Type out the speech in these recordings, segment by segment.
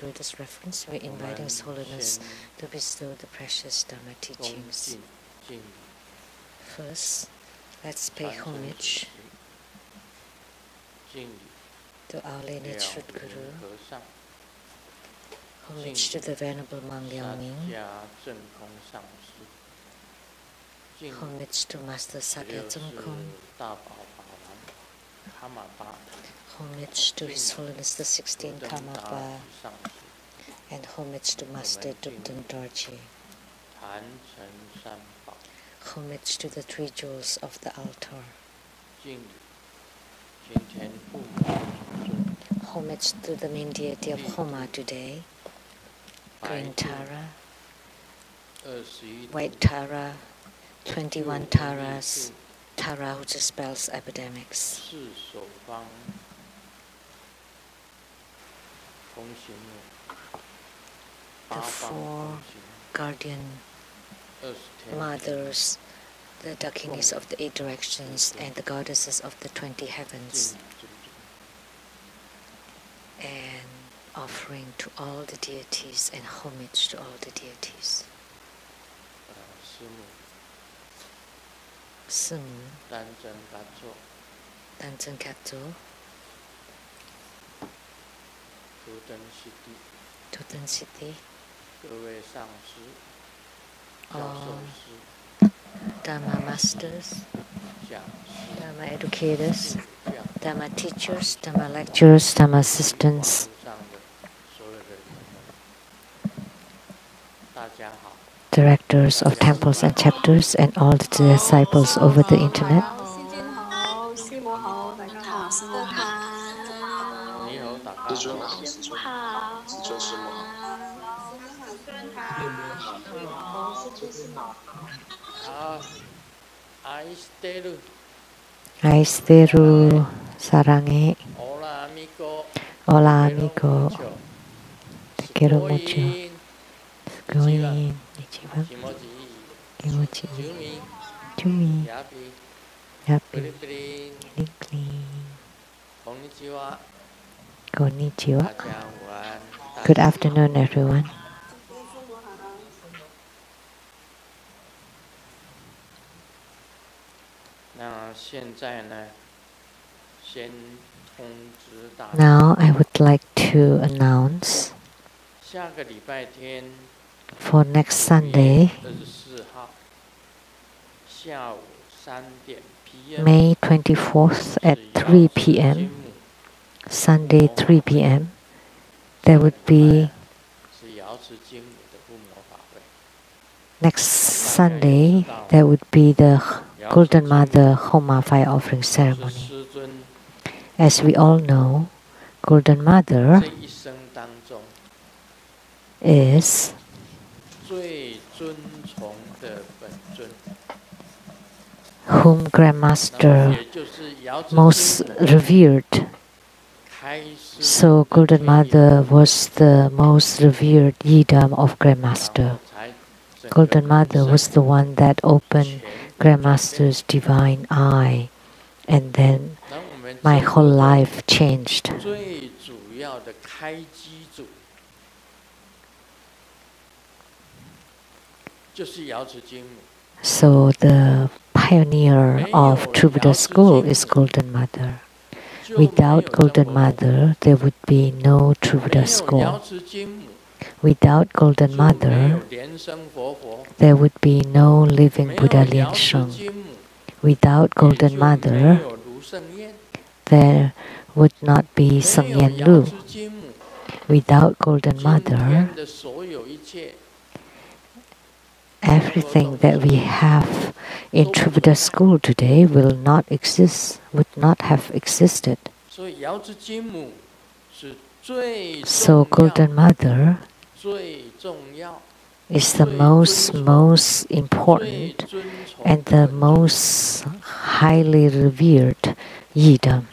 with this reference, we invite His Holiness to bestow the precious Dharma teachings. First, let's pay homage to our lineage Sri Guru, homage to the Venerable Monk Liaoning, homage to Master Sakya Tsongkhong, homage to His Holiness the 16th Karmapa, and homage to Master Dukden Dorji. Homage to the three jewels of the altar. Homage to the main deity of Homa today, Green Tara, White Tara, 21 Taras, Tara which dispels epidemics. The four guardian mothers, the Dakinis of the 8 directions, and the goddesses of the 20 heavens, and offering to all the deities and homage to all the deities. Simu, Danzhen Katso, Tuten City, all Dharma masters, Dharma educators, Dharma teachers, Dharma lecturers, Dharma assistants. Directors of temples and chapters, and all the disciples over the internet. Aisteru sarangi. Hola amigo. Te quiero mucho. Going. Ichiban. Kimochi. Chumi. Happy. Clean. Konnichiwa. Good afternoon, everyone. Now I would like to announce for next Sunday, May 24th at 3 p.m., Sunday 3 p.m., there would be next Sunday, there would be the Golden Mother Homa fire offering ceremony. As we all know, Golden Mother is whom Grandmaster most revered. So Golden Mother was the most revered yidam of Grandmaster. Golden Mother was the one that opened Grandmaster's divine eye, and then my whole life changed. So the pioneer of True Buddha School is Golden Mother. Without Golden Mother, there would be no True Buddha School. Without Golden Mother, there would be no living Buddha Lian Sheng. Without Golden Mother, there would not be Seng Yen Lu. Without Golden Mother, everything that we have in True Buddha School today will not exist, would not have existed. So Golden Mother is the most important and the most highly revered yidam.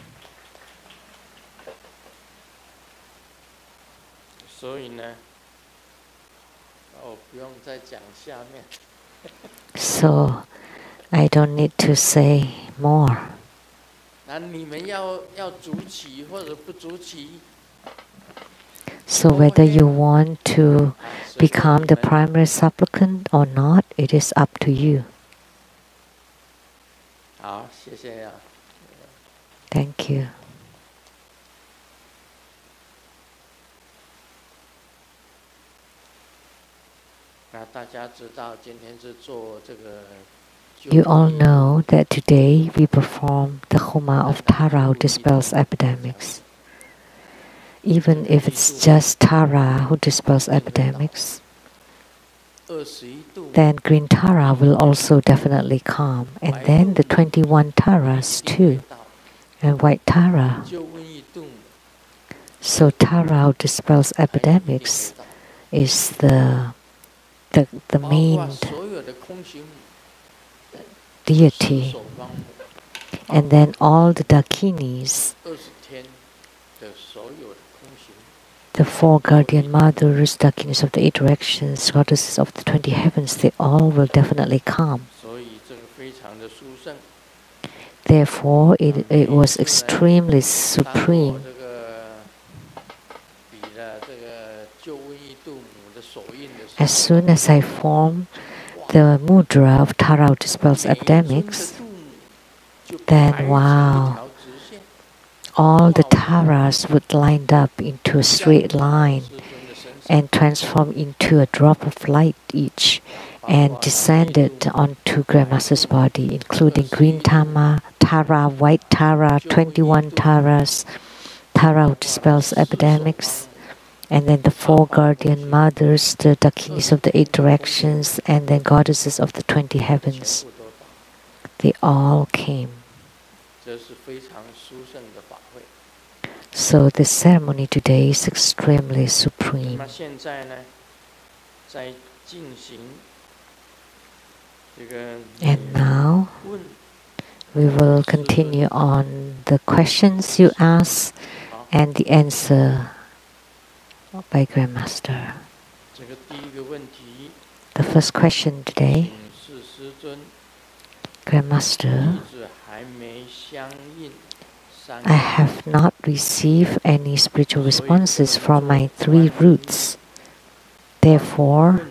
So I don't need to say more. So whether you want to become the primary supplicant or not, it is up to you. Thank you. You all know that today we perform the Homa of Tara who dispels epidemics. Even if it's just Tara who dispels epidemics, then green Tara will also definitely come. And then the 21 Taras too, and white Tara. So Tara who dispels epidemics is the main deity. And then all the Dakinis, the 4 guardian mothers, Dakinis of the 8 directions, goddesses of the 20 heavens, they all will definitely come. Therefore, it was extremely supreme. As soon as I form the mudra of Tara who dispels epidemics, then wow, all the Taras would line up into a straight line and transform into a drop of light each and descended onto Grandmaster's body, including green Tara, white Tara, 21 Taras, Tara who dispels epidemics, and then the 4 guardian mothers, the Dakinis of the 8 directions, and then goddesses of the 20 heavens. They all came. So the ceremony today is extremely supreme. And now we will continue on the questions you ask and the answer by Grandmaster. The first question today, Grandmaster, I have not received any spiritual responses from my 3 roots. Therefore,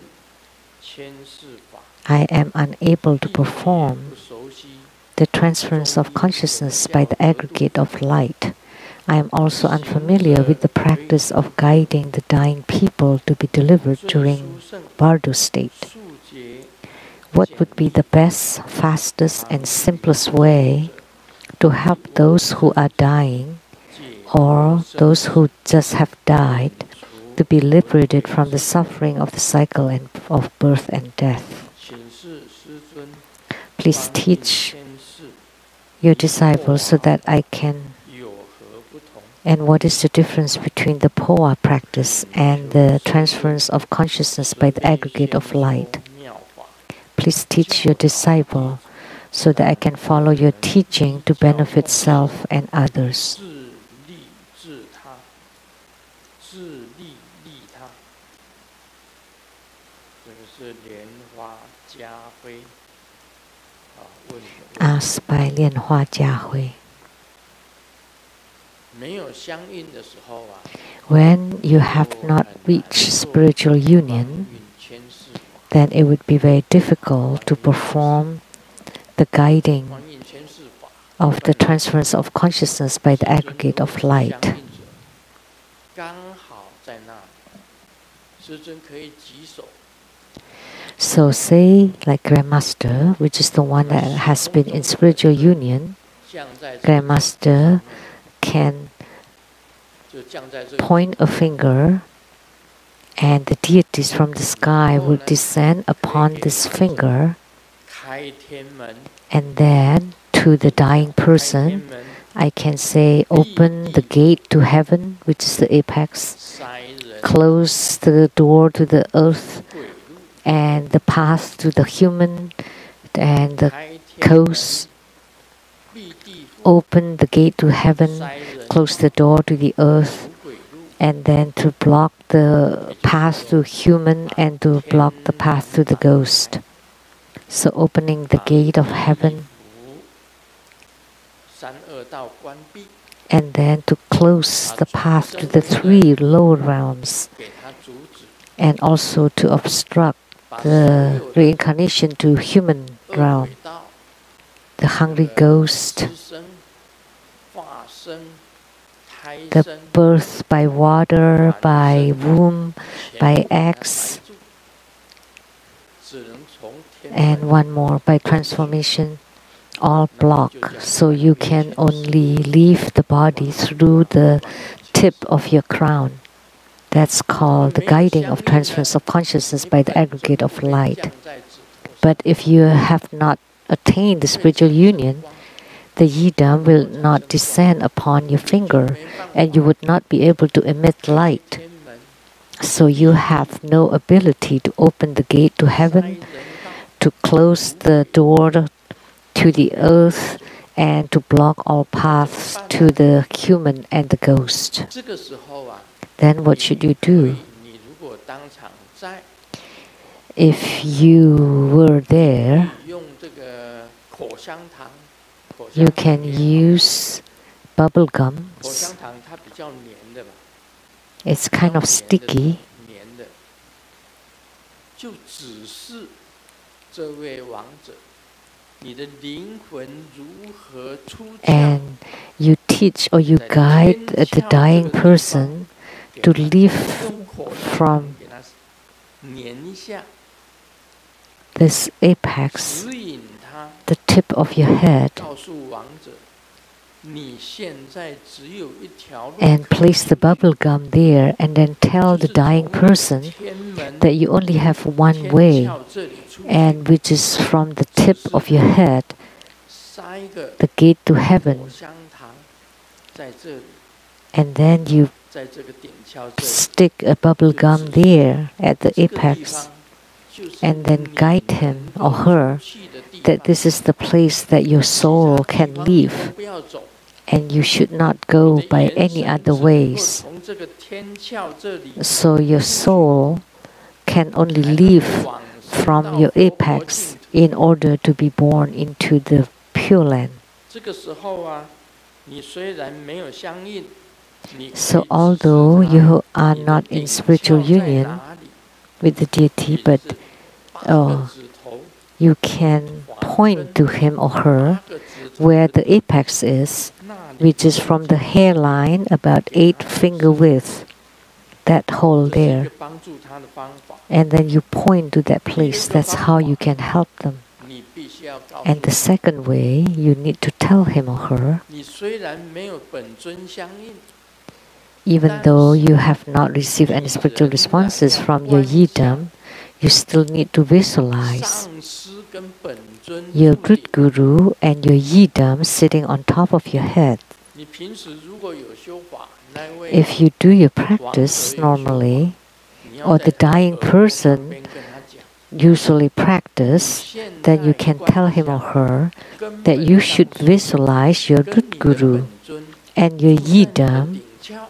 I am unable to perform the transference of consciousness by the aggregate of light. I am also unfamiliar with the practice of guiding the dying people to be delivered during Bardo state. What would be the best, fastest, and simplest way to help those who are dying or those who just have died to be liberated from the suffering of the cycle of birth and death? Please teach your disciples so that I can. And what is the difference between the POA practice and the transference of consciousness by the aggregate of light? Please teach your disciple so that I can follow your teaching to benefit self and others. Asked by Lian Hua Jiahui. When you have not reached spiritual union, then it would be very difficult to perform the guiding of the transference of consciousness by the aggregate of light. So say, like Grandmaster, which is the one that has been in spiritual union, Grandmaster can point a finger and the deities from the sky will descend upon this finger, and then to the dying person I can say, open the gate to heaven, which is the apex, close the door to the earth and the path to the human and the coast, open the gate to heaven, close the door to the earth, and then to block the path to human and to block the path to the ghost. So opening the gate of heaven and then to close the path to the 3 lower realms, and also to obstruct the reincarnation to human realm. The hungry ghost, the birth by water, by womb, by eggs, and one more by transformation, all block. So you can only leave the body through the tip of your crown. That's called the guiding of transference of consciousness by the aggregate of light. But if you have not attained the spiritual union, the yidam will not descend upon your finger, and you would not be able to emit light. So you have no ability to open the gate to heaven, to close the door to the earth, and to block all paths to the human and the ghost. Then what should you do? If you were there, you can use bubble gums. It's kind of sticky. And you teach or you guide the dying person to live from this apex, the tip of your head, and place the bubble gum there, and then tell the dying person that you only have one way, and which is from the tip of your head, the gate to heaven. And then you stick a bubble gum there at the apex, and then guide him or her that this is the place that your soul can live, and you should not go by any other ways. So your soul can only live from your apex in order to be born into the Pure Land. So although you are not in spiritual union with the deity, but you can point to him or her where the apex is, which is from the hairline about 8 finger width, that hole there. And then you point to that place. That's how you can help them. And the second way, you need to tell him or her, even though you have not received any spiritual responses from your yidam, you still need to visualize your root guru and your yidam sitting on top of your head. If you do your practice normally, or the dying person usually practice, then you can tell him or her that you should visualize your root guru and your yidam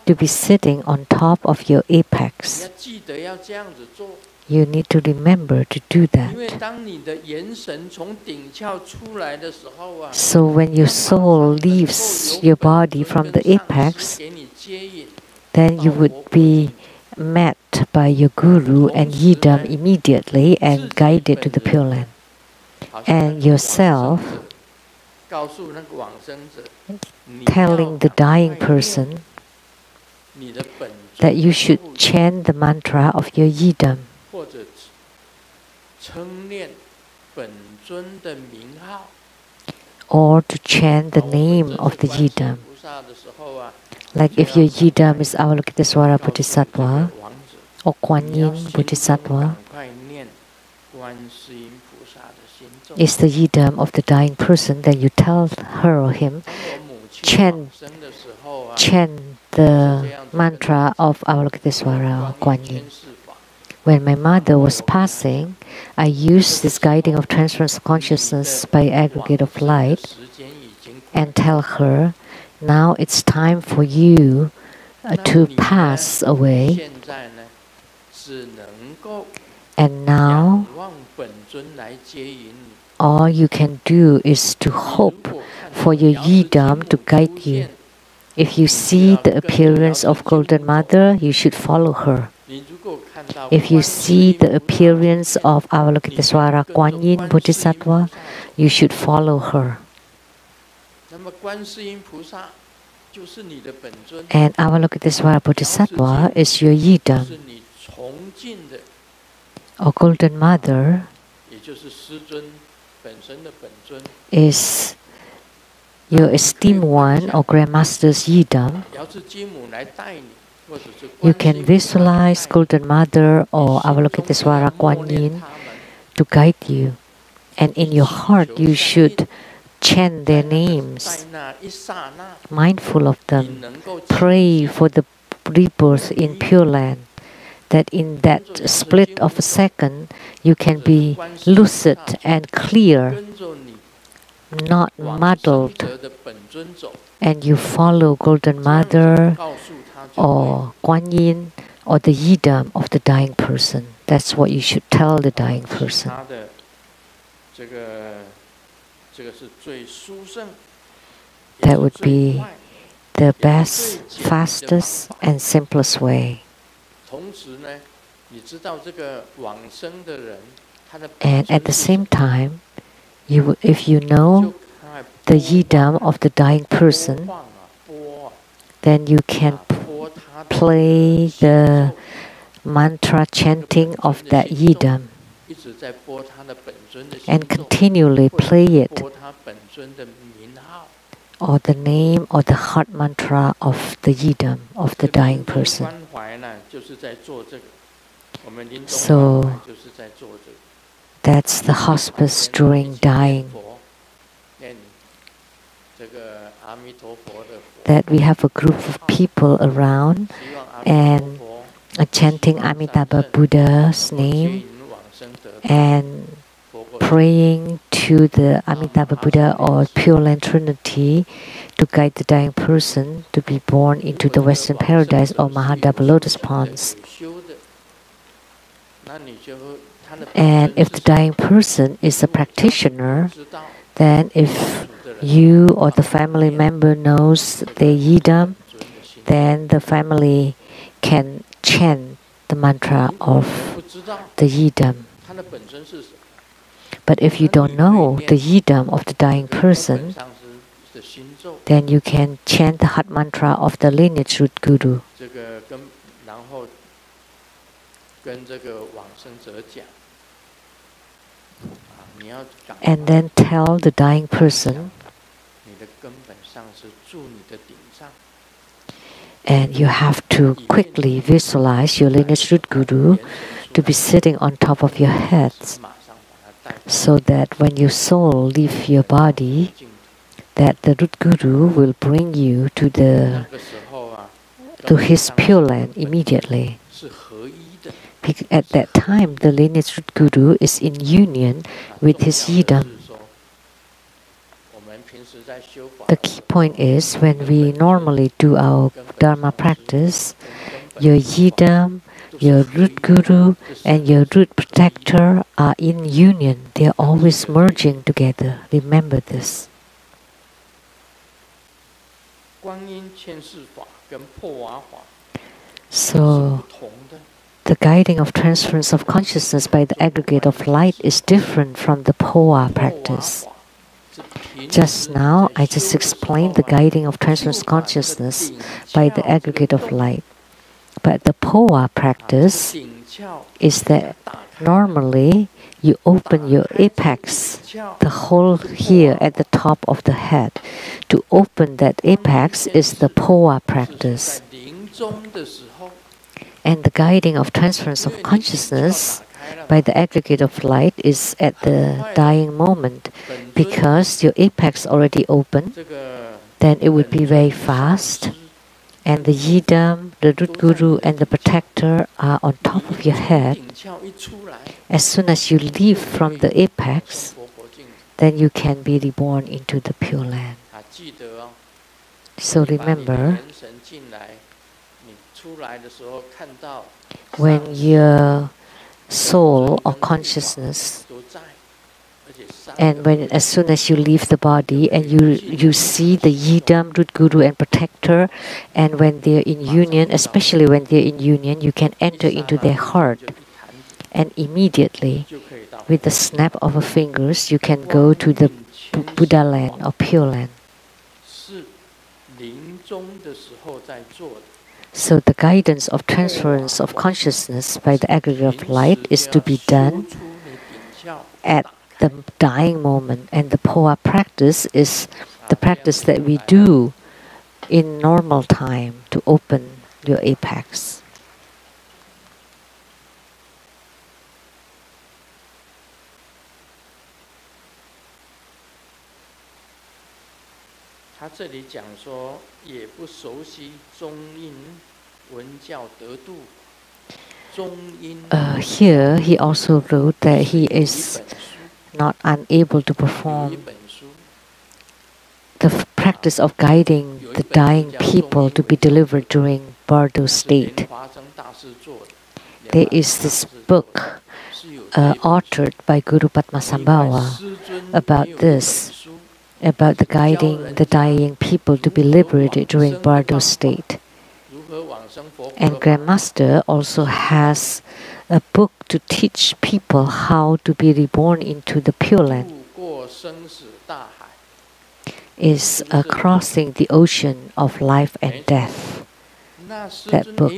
to be sitting on top of your apex. You need to remember to do that. So when your soul leaves your body from the apex, then you would be met by your guru and yidam immediately and guided to the Pure Land. And yourself telling the dying person that you should chant the mantra of your yidam, or to chant the name of the yidam. Like if your yidam is Avalokitesvara Bodhisattva or Kuan Yin Bodhisattva, is the yidam of the dying person, then you tell her or him, chant the mantra of Avalokitesvara or Kuan Yin. When my mother was passing, I used this guiding of transference of consciousness by aggregate of light and tell her, now it's time for you to pass away. And now all you can do is to hope for your yidam to guide you. If you see the appearance of Golden Mother, you should follow her. If you see the appearance of Avalokitesvara Kuan Yin Bodhisattva, you should follow her. And Avalokitesvara Bodhisattva is your Yidam, or Golden Mother is your esteemed one or Grandmaster's Yidam. You can visualize Golden Mother or Avalokitesvara Kuan Yin to guide you. And in your heart, you should chant their names, mindful of them. Pray for the rebirth in Pure Land, that in that split of a second, you can be lucid and clear, not muddled, and you follow Golden Mother or Kuan Yin or the Yidam of the dying person. That's what you should tell the dying person. That would be the best, fastest, and simplest way. And at the same time, if you know the Yidam of the dying person, then you can play the mantra chanting of that Yidam and continually play it, or the name or the heart mantra of the Yidam of the dying person. So that's the hospice during dying. That we have a group of people around and chanting Amitabha Buddha's name and praying to the Amitabha Buddha or Pure Land Trinity to guide the dying person to be born into the Western Paradise or Mahadabha Lotus Ponds. And if the dying person is a practitioner, then if you or the family member knows the Yidam, then the family can chant the mantra of the Yidam. But if you don't know the Yidam of the dying person, then you can chant the heart mantra of the lineage root guru. And then tell the dying person, and you have to quickly visualize your lineage root guru to be sitting on top of your heads, so that when your soul leaves your body, that the root guru will bring you to his Pure Land immediately. At that time, the lineage root guru is in union with his Yidam. The key point is, when we normally do our Dharma practice, your Yidam, your root guru, and your root protector are in union. They are always merging together. Remember this. So, the guiding of transference of consciousness by the aggregate of light is different from the Powa practice. Just now, I just explained the guiding of transference consciousness by the aggregate of light. But the Powa practice is that normally you open your apex, the hole here at the top of the head. To open that apex is the Powa practice. And the guiding of transference of consciousness by the aggregate of light is at the dying moment. Because your apex already open, then it would be very fast. And the Yidam, the root guru, and the protector are on top of your head. As soon as you leave from the apex, then you can be reborn into the Pure Land. So remember, when your soul or consciousness And as soon as you leave the body and you see the Yidam, Root Guru and Protector, and when they're in union, especially when they're in union, you can enter into their heart. And immediately, with the snap of a fingers, you can go to the Buddha land or Pure Land. So the guidance of transference of consciousness by the aggregate of light is to be done at the dying moment, and the Poa practice is the practice that we do in normal time to open your apex. 他这里讲说，也不熟悉中阴文教得度。Here he also wrote that he is not unable to perform the practice of guiding the dying people to be delivered during Bardo state. There is this book authored by Guru Padmasambhava about this, about the guiding the dying people to be liberated during Bardo state. And Grandmaster also has a book to teach people how to be reborn into the Pure Land. Is crossing the ocean of life and death. That book.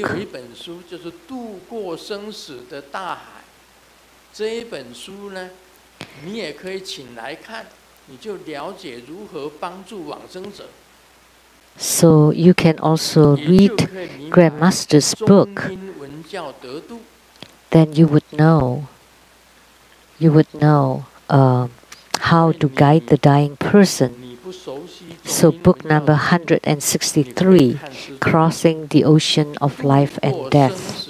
So you can also read Grandmaster's book. Then you would know. How to guide the dying person. So book number 163, Crossing the Ocean of Life and Death.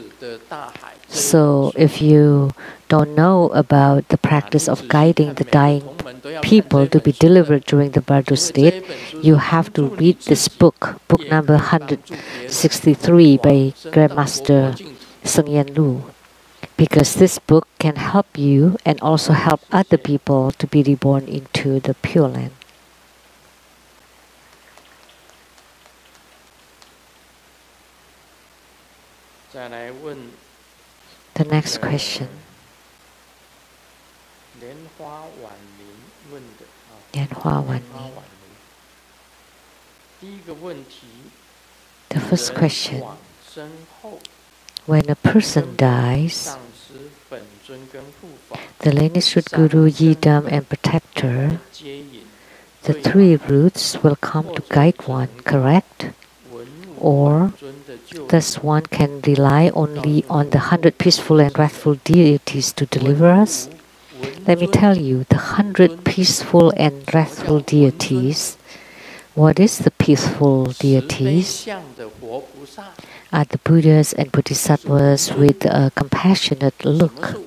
So if you don't know about the practice of guiding the dying people to be delivered during the Bardo state, you have to read this book, book number 163 by Grandmaster Seng Yen Lu. Because this book can help you and also help other people to be reborn into the Pure Land. The next question. The first question. When a person dies, the lineage root guru, yidam, and protector, the three roots will come to guide one, correct? Or thus one can rely only on the 100 peaceful and wrathful deities to deliver us? Let me tell you, the 100 peaceful and wrathful deities, what is the peaceful deities? Are the Buddhas and Bodhisattvas with a compassionate look.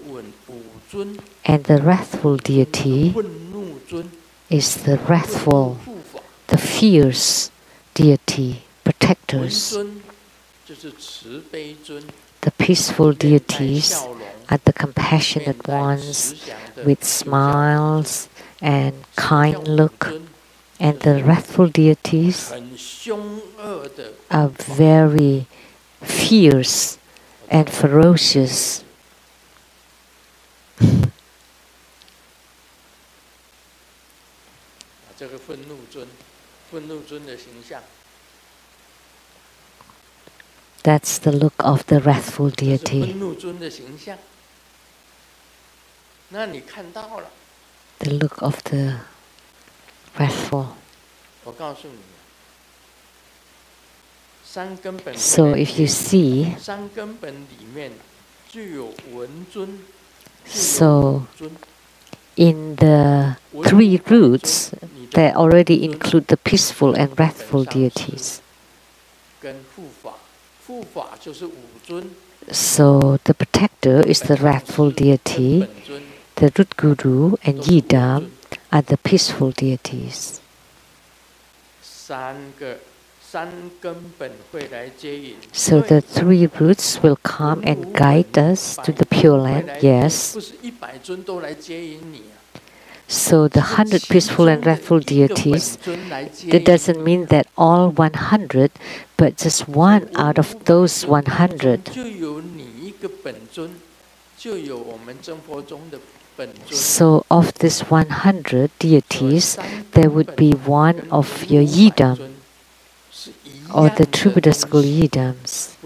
And the wrathful deity is the wrathful, the fierce deity, protectors. The peaceful deities are the compassionate ones with smiles and kind look. And the wrathful deities are very fierce and ferocious. That's the look of the wrathful deity. The look of the wrathful. So if you see, so in the three roots, they already include the peaceful and wrathful deities. So the protector is the wrathful deity, the root guru and yidam are the peaceful deities. So the three roots will come and guide us to the Pure Land, yes. So the 100 peaceful and restful deities, that doesn't mean that all 100, but just one out of those 100. So of this 100 deities, there would be one of your yidam, or the true Buddha school yidams.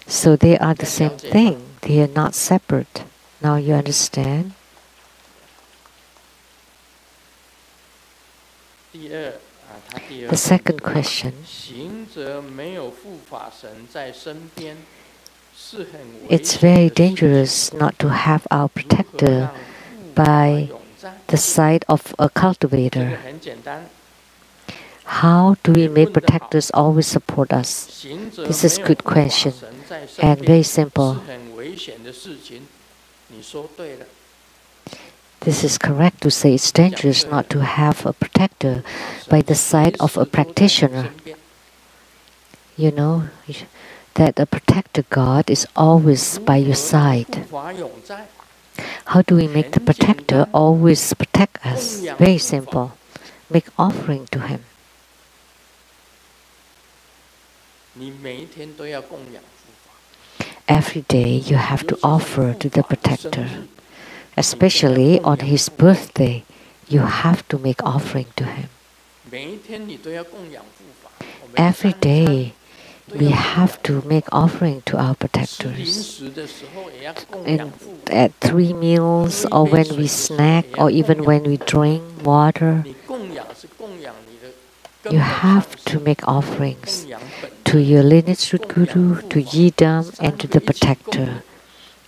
So they are the same thing. They are not separate. Now you understand? The second question. It's very dangerous not to have our protector by the side of a cultivator. How do we make protectors always support us? This is a good question and very simple. This is correct to say it's dangerous not to have a protector by the side of a practitioner. You know that a protector God is always by your side. How do we make the protector always protect us? Very simple. Make offering to him. Every day you have to offer to the protector. Especially on his birthday, you have to make offering to him. Every day we have to make offering to our protectors. And at 3 meals, or when we snack, or even when we drink water, you have to make offerings to your lineage root guru, to yidam, and to the protector.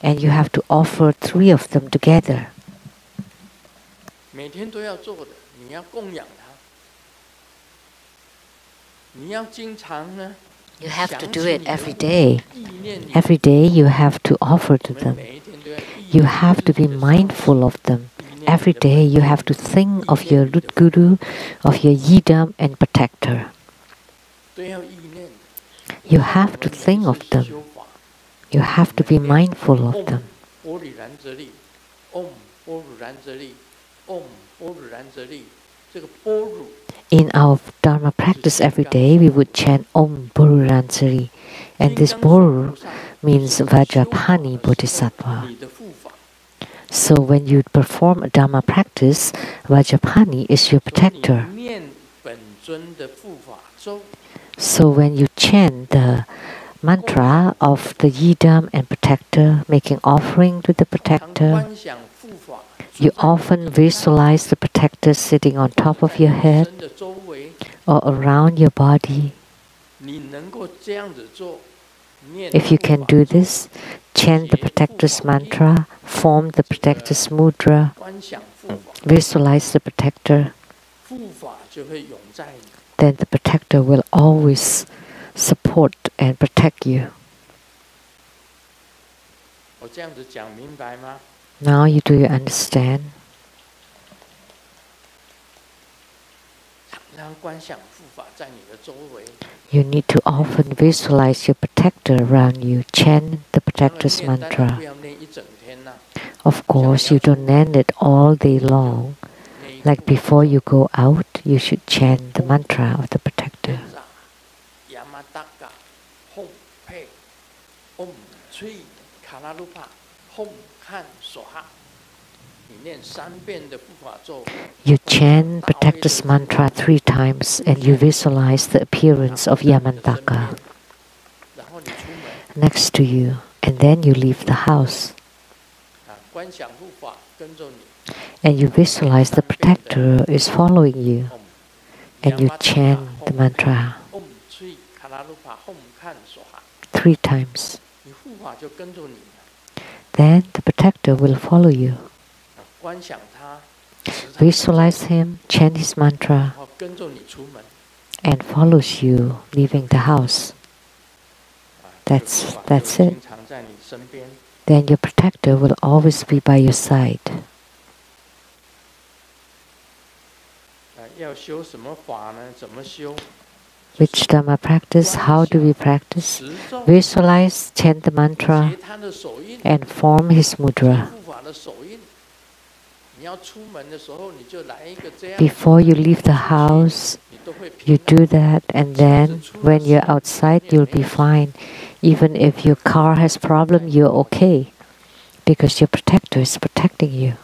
And you have to offer 3 of them together. You have to do it every day. Every day you have to offer to them. You have to be mindful of them. Every day you have to think of your root guru, of your yidam and protector. You have to think of them. You have to be mindful of them. In our Dharma practice every day, we would chant Om Boruransari. And this Boru means Vajrapani Bodhisattva. So when you perform a Dharma practice, Vajrapani is your protector. So when you chant the mantra of the yidam and protector, making offering to the protector, you often visualize the protector sitting on top of your head or around your body. If you can do this, chant the protector's mantra, form the protector's mudra, visualize the protector, then the protector will always support and protect you. Now do you understand? You need to often visualize your protector around you, chant the protector's mantra. Of course, you don't chant it all day long. Like before you go out, you should chant the mantra of the protector. You chant protector's mantra 3 times and you visualize the appearance of Yamantaka next to you, and then you leave the house. And you visualize the protector is following you, and you chant the mantra 3 times. Then the protector will follow you. Visualize him, chant his mantra, and follows you leaving the house. That's it. Then your protector will always be by your side. Which Dhamma practice? How do we practice? Visualize, chant the mantra, and form his mudra. Before you leave the house, you do that, and then when you're outside, you'll be fine. Even if your car has problem, you're okay, because your protector is protecting you.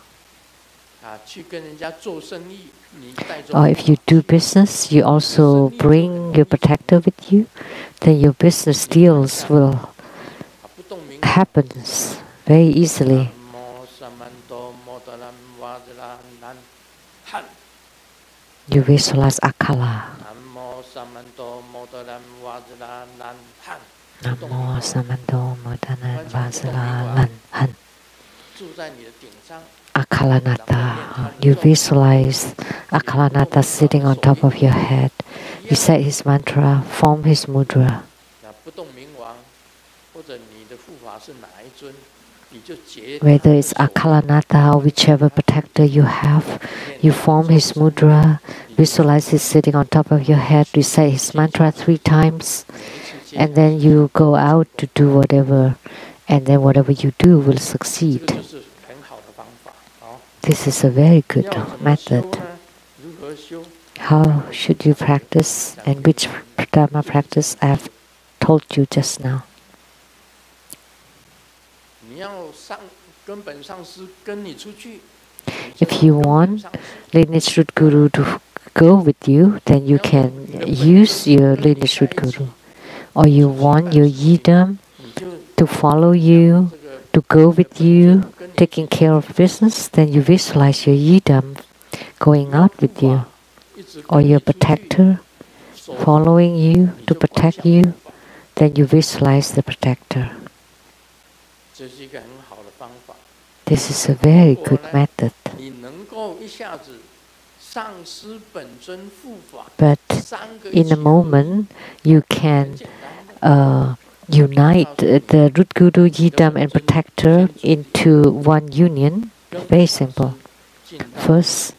Or if you do business, you also bring your protector with you, then your business deals will happen very easily. You visualize Akala. Namo Samanto Modanan Vajra Lan Han. Akalanata. You visualize Akalanata sitting on top of your head. Recite his mantra, form his mudra. Whether it's Akalanata or whichever protector you have, you form his mudra, visualize him sitting on top of your head, recite his mantra 3 times, and then you go out to do whatever, and then whatever you do will succeed. This is a very good method. How should you practice, and which Dharma practice I have told you just now? If you want lineage root guru to go with you, then you can use your lineage root guru. Or you want your yidam to follow you, to go with you, taking care of business, then you visualize your yidam going out with you. Or your protector following you to protect you, then you visualize the protector. This is a very good method. But in a moment, you can unite the root guru, yidam, and protector into one union. Very simple. First,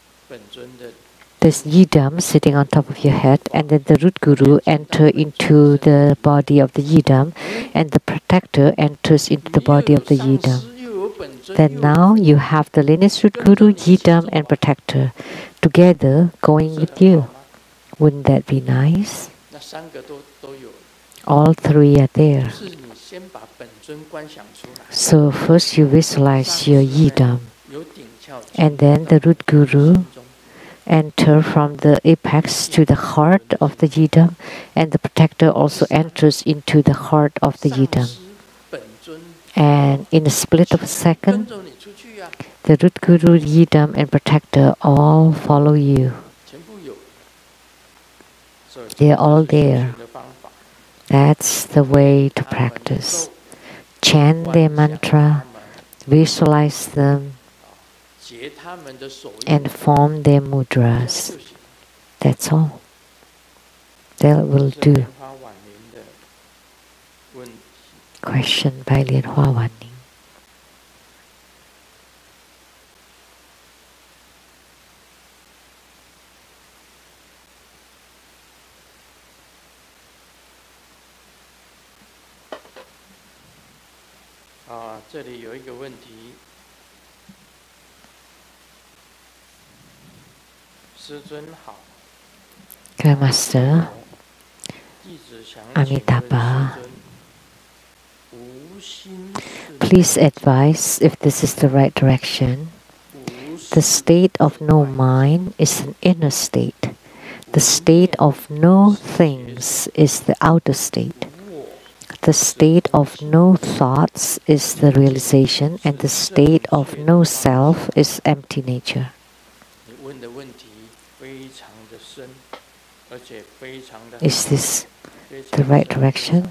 this yidam sitting on top of your head, and then the root guru enter into the body of the yidam, and the protector enters into the body of the yidam. Then now you have the lineage root guru, yidam, and protector together going with you. Wouldn't that be nice? All 3 are there. So first you visualize your yidam, and then the root guru enter from the apex to the heart of the yidam, and the protector also enters into the heart of the yidam. And in a split of a second, the root guru, yidam, and protector all follow you. They are all there. That's the way to practice. Chant their mantra, visualize them, and form their mudras. That's all. That will do. Question by Lian Hua Wan Ning. Grandmaster Amitabha, please advise if this is the right direction. The state of no mind is an inner state. The state of no things is the outer state. The state of no thoughts is the realization, and the state of no self is empty nature. Is this the right direction?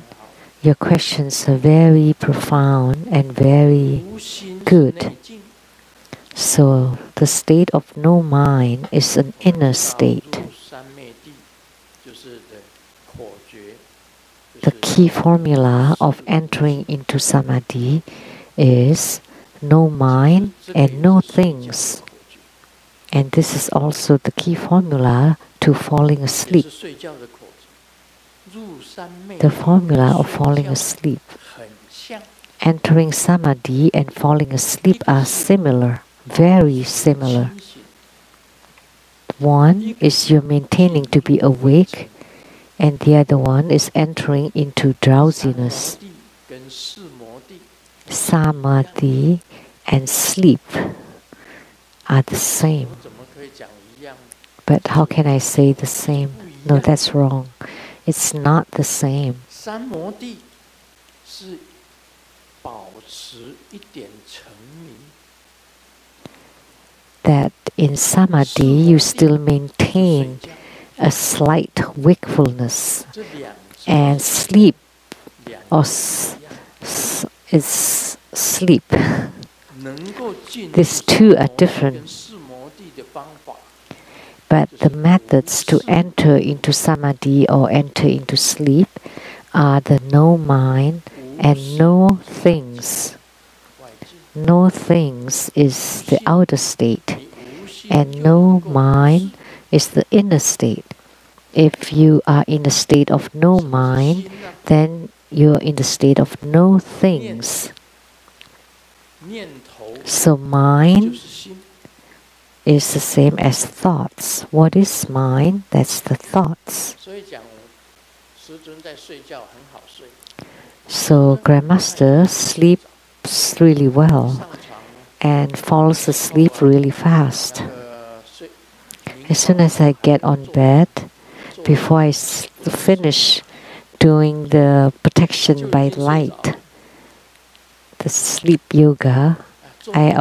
Your questions are very profound and very good. So, the state of no mind is an inner state. The key formula of entering into samadhi is no mind and no things. And this is also the key formula to falling asleep. The formula of falling asleep. Entering samadhi and falling asleep are similar. very similar. One is you're maintaining to be awake, and the other one is entering into drowsiness. Samadhi and sleep are the same. But how can I say the same? No, that's wrong. It's not the same. That in samadhi you still maintain a slight wakefulness, and sleep is sleep. These two are different. But the methods to enter into samadhi or enter into sleep are the no mind and no things. No things is the outer state, and no mind is the inner state. If you are in the state of no mind, then you are in the state of no things. So mind is the same as thoughts. What is mind? That's the thoughts. So Grandmaster sleeps really well and falls asleep really fast. As soon as I get on bed, before I finish doing the protection by light, the sleep yoga, I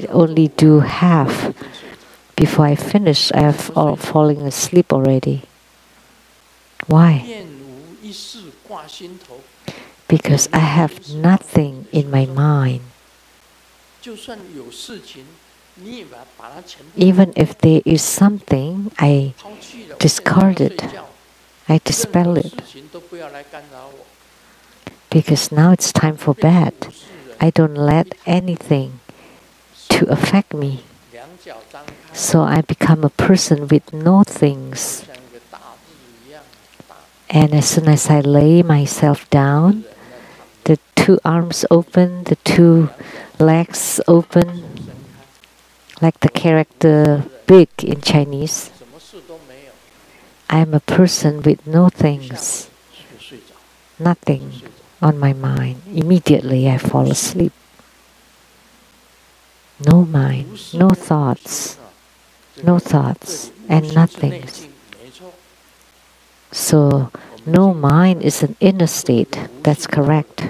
only do half. Before I finish, I have fallen asleep already. Why? Because I have nothing in my mind. Even if there is something, I discard it. I dispel it. Because now it's time for bed. I don't let anything to affect me. So I become a person with no things. And as soon as I lay myself down, the two arms open, the two legs open, like the character big in Chinese. I am a person with no things, nothing on my mind. Immediately I fall asleep. No mind, no thoughts, and nothings. So no mind is an inner state. That's correct.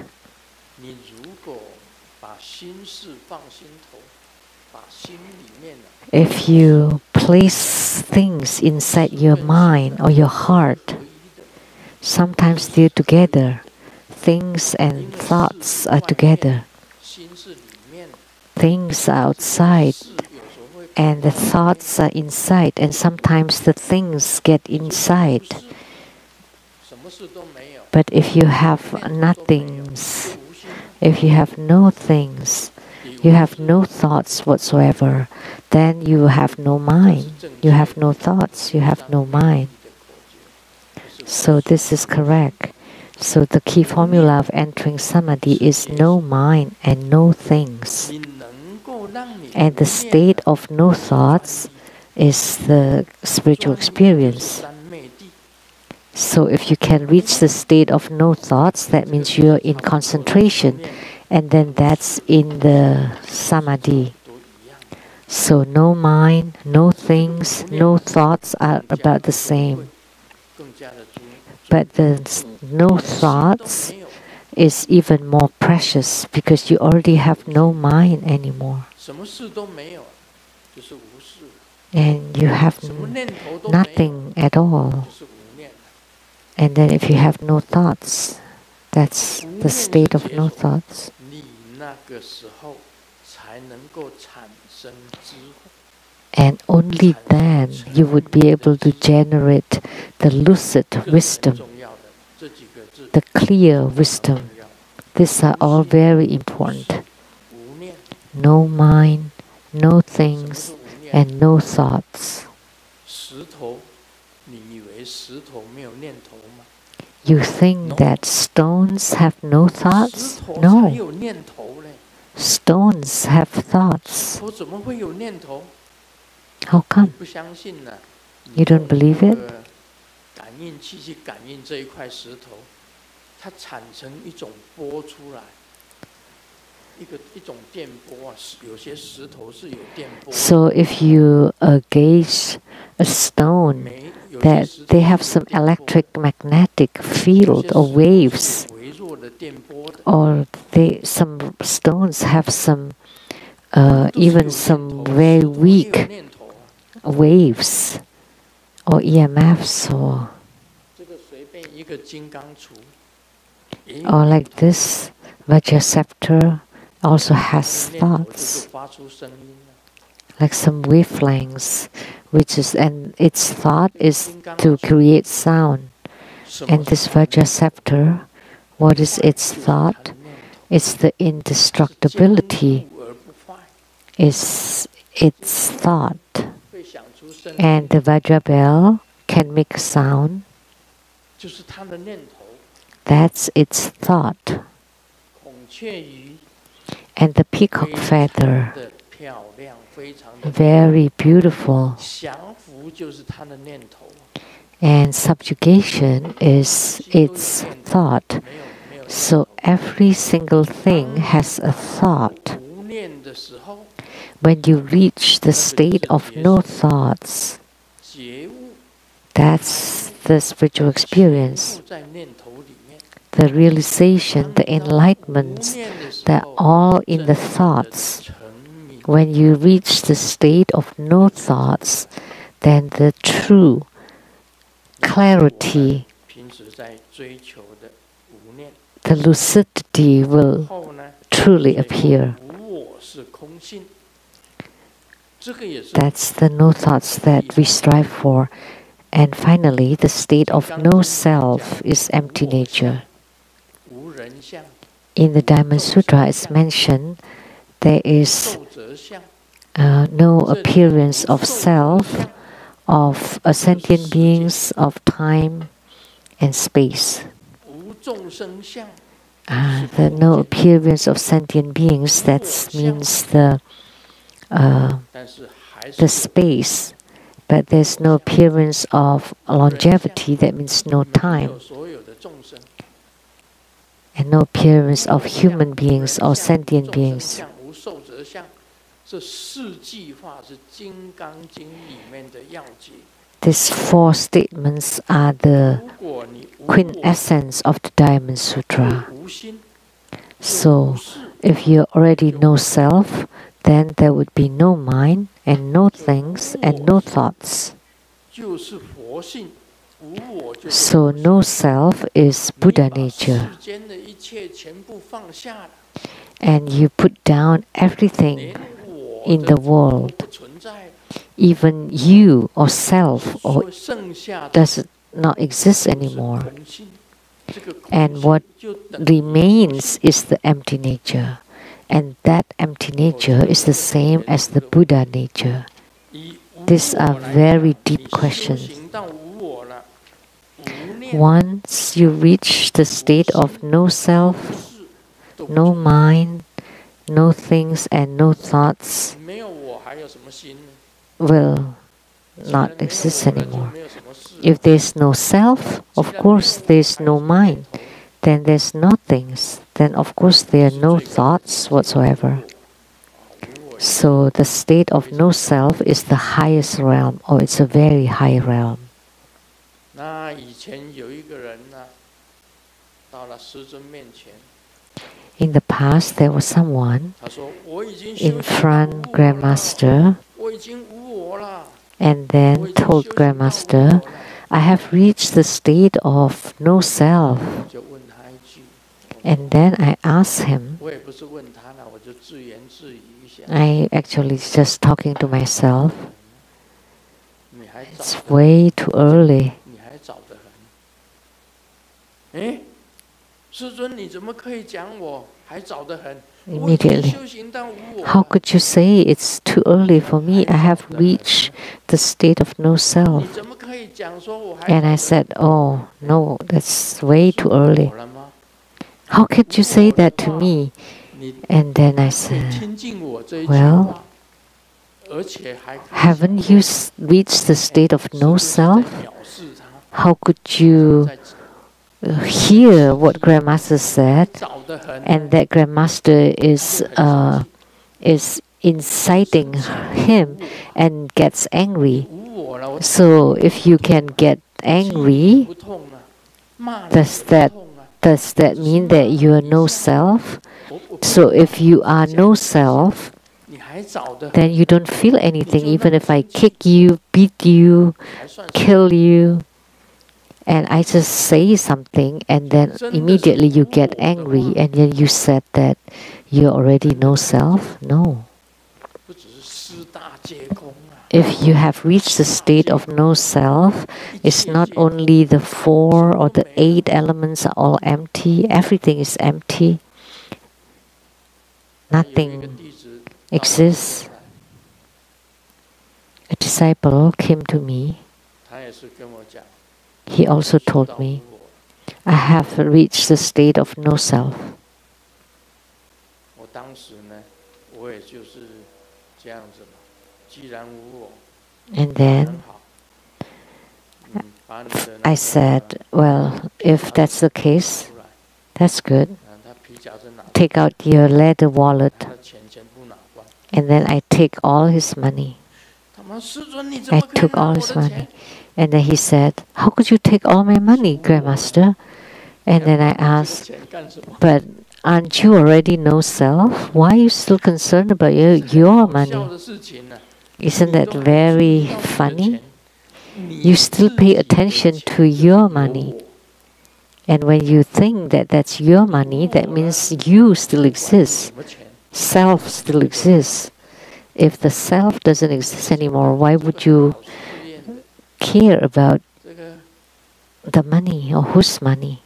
If you place things inside your mind or your heart, sometimes they're together. Things and thoughts are together. Things are outside and the thoughts are inside, and sometimes the things get inside. But if you have nothings, if you have no things, you have no thoughts whatsoever, then you have no mind. You have no thoughts, you have no mind. So this is correct. So the key formula of entering samadhi is no mind and no things. And the state of no thoughts is the spiritual experience. So if you can reach the state of no thoughts, that means you're in concentration, and then that's in the samadhi. So no mind, no things, no thoughts are about the same. But the no thoughts is even more precious because you already have no mind anymore. And you have nothing at all. And then if you have no thoughts, that's the state of no thoughts. And only then you would be able to generate the lucid wisdom, the clear wisdom. These are all very important. No mind, no things, and no thoughts. You think that stones have no thoughts? No. stones have thoughts. 佛怎么会有念头？ How 你 come? 不相信呢？ You don't believe it? 感应器去感应这一块石头，它产生一种波出来，一种电波啊。有些石头是有电波。So if you gauge a stone, that they have some electric magnetic field or waves, or some stones have some even some very weak waves or EMFs or like this Vajraceptor also has thoughts, like some wavelengths, and its thought is to create sound. And this Vajraceptor, what is its thought? It's the indestructibility is its thought. And the Vajra bell can make sound. That's its thought. And the peacock feather, very beautiful. And subjugation is its thought. So every single thing has a thought. When you reach the state of no thoughts, that's the spiritual experience. The realization, the enlightenment, they're all in the thoughts. When you reach the state of no thoughts, then the true clarity, the lucidity will truly appear. That's the no thoughts that we strive for. And finally, the state of no self is empty nature. In the Diamond Sutra, it's mentioned there is no appearance of self, of sentient beings, of time and space. The no appearance of sentient beings, that means the space, but there's no appearance of longevity, that means no time. And no appearance of human beings or sentient beings. These four statements are the quintessence of the Diamond Sutra. So, if you already know self, then there would be no mind and no things and no thoughts. So no self is Buddha nature. And you put down everything in the world. Even you or self does not exist anymore. And what remains is the empty nature. And that empty nature is the same as the Buddha nature. These are very deep questions. Once you reach the state of no self, no mind, no things and no thoughts will not exist anymore. If there's no self, of course there's no mind. Then there's no things. Then of course there are no thoughts whatsoever. So the state of no self is the highest realm, or it's a very high realm. In the past, there was someone in front Grandmaster and then told Grandmaster, I have reached the state of no self. And then I asked him, I actually just talking to myself, it's way too early. Immediately, how could you say it's too early for me? I have reached the state of no self. And I said, oh no, that's way too early. How could you say that to me? And then I said, well, haven't you reached the state of no self? How could you hear what Grandmaster said, and that Grandmaster is inciting him and gets angry? So if you can get angry, does that mean that you are no self? So if you are no self, then you don't feel anything, even if I kick you, beat you, kill you, and I just say something, and then immediately you get angry, and then you said that you already no self? No. If you have reached the state of no self, it's not only the 4 or the 8 elements are all empty, everything is empty. Nothing exists. A disciple came to me. He also told me, I have reached the state of no self. And then I said, well, if that's the case, that's good. Take out your leather wallet. And then I take all his money. I took all his money. And then he said, how could you take all my money, Grandmaster? And then I asked, but aren't you already no self? Why are you still concerned about your money? Isn't that very funny? You still pay attention to your money. And when you think that that's your money, that means you still exist. Self still exists. If the self doesn't exist anymore, why would you care about the money or whose money?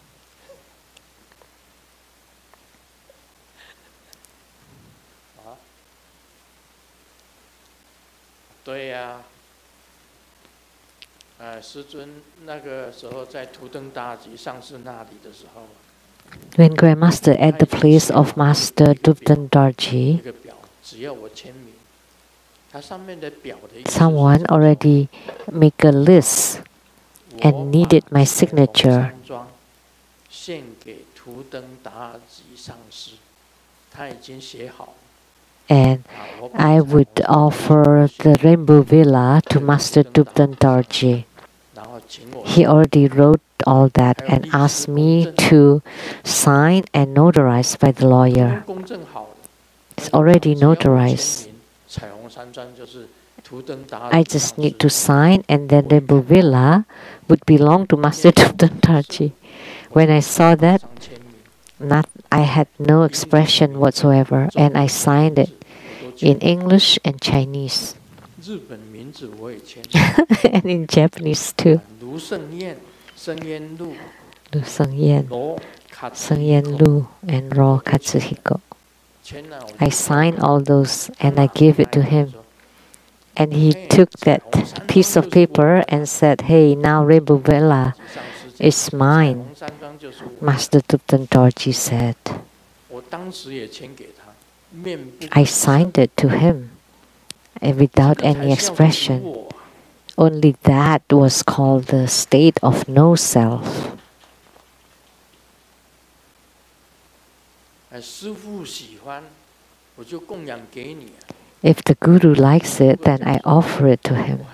When Grandmaster at the place of Master Dubdan Darji, someone already make a list and needed my signature. And I would offer the Rainbow Villa to Master Dubdan Darji. He already wrote all that and asked me to sign and notarize by the lawyer. It's already notarized. I just need to sign, and then Rainbow Villa would belong to Master Dubdan Darji. When I saw that, I had no expression whatsoever, and I signed it in English and Chinese. And in Japanese too. Lu Seng Yen Lu and Ro Katsuhiko. I signed all those and I gave it to him. And he took that piece of paper and said, hey, now Rainbow Villa is mine. Master Dubdan Dorji said. I signed it to him without any expression. Only that was called the state of no self. If the Guru likes it, then I offer it to him.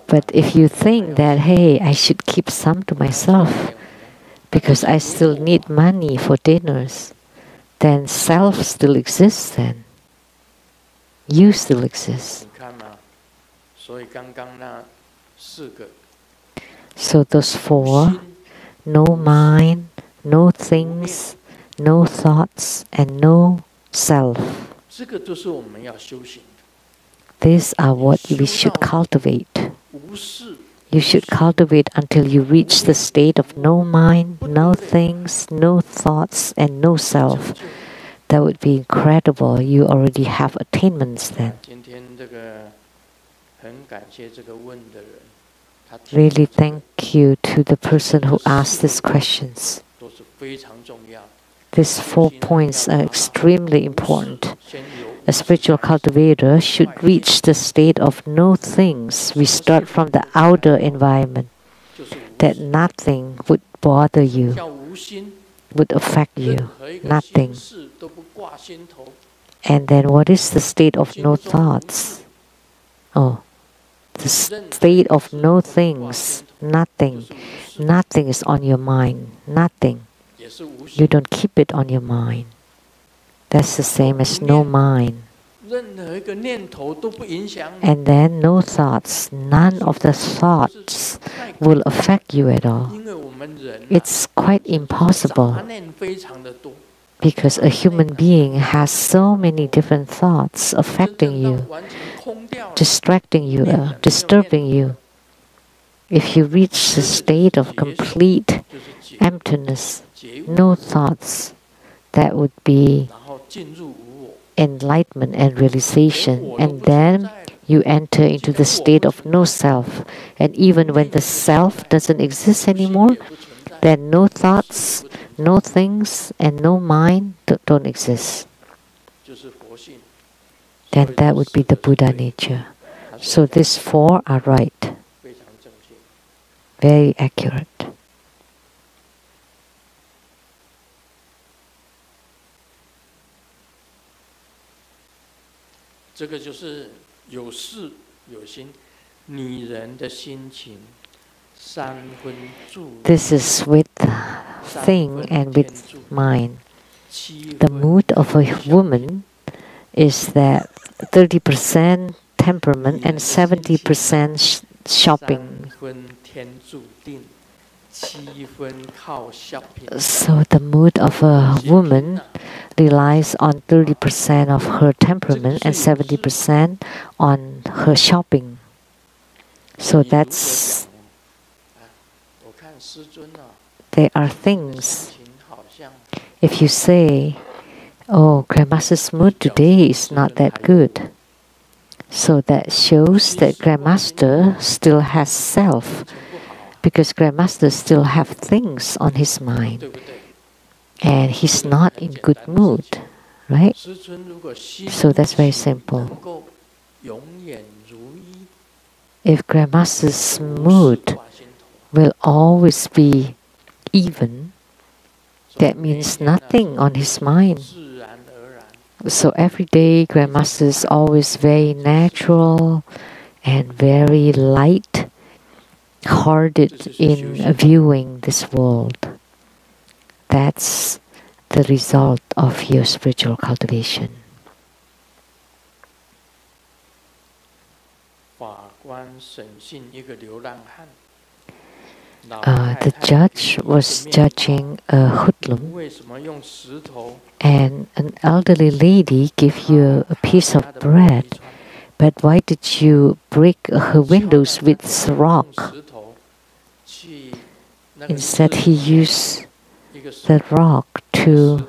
But if you think that, hey, I should keep some to myself because I still need money for dinners, then self still exists then. You still exist. So those 4, no mind, no things, no thoughts, and no self. These are what we should cultivate. You should cultivate until you reach the state of no mind, no things, no thoughts, and no self. That would be incredible. You already have attainments then. Really thank you to the person who asked these questions. These 4 points are extremely important. A spiritual cultivator should reach the state of no things. We start from the outer environment, that nothing would bother you, would affect you, nothing. And then what is the state of no thoughts? Oh, the state of no things, nothing. Nothing is on your mind, nothing. You don't keep it on your mind. That's the same as no mind. And then no thoughts. None of the thoughts will affect you at all. It's quite impossible because a human being has so many different thoughts affecting you, distracting you, disturbing you. If you reach the state of complete emptiness, no thoughts, that would be enlightenment and realization. And then you enter into the state of no self. And even when the self doesn't exist anymore, then no thoughts, no things, and no mind don't exist. Then that would be the Buddha nature. So these 4 are right. Very accurate. This is with thing and with mind. The mood of a woman is that 30% temperament and 70% shopping. So the mood of a woman relies on 30% of her temperament and 70% on her shopping. So that's, they are things. If you say, oh, Grandmaster's mood today is not that good, so that shows that Grandmaster still has self, because Grandmaster still have things on his mind, and he's not in good mood, right? So that's very simple. If Grandmaster's mood will always be even, that means nothing on his mind. So every day Grandmaster is always very natural and very light-hearted in viewing this world. That's the result of your spiritual cultivation. The judge was judging a hoodlum, and an elderly lady gave you a piece of bread, but why did you break her windows with a rock? Instead, he used the rock to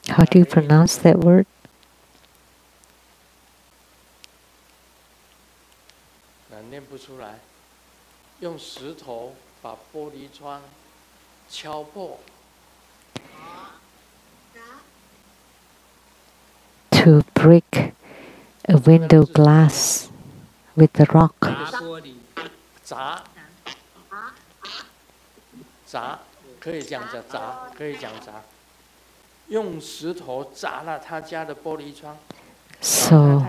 how do you pronounce that word? To break a window glass with the rock. So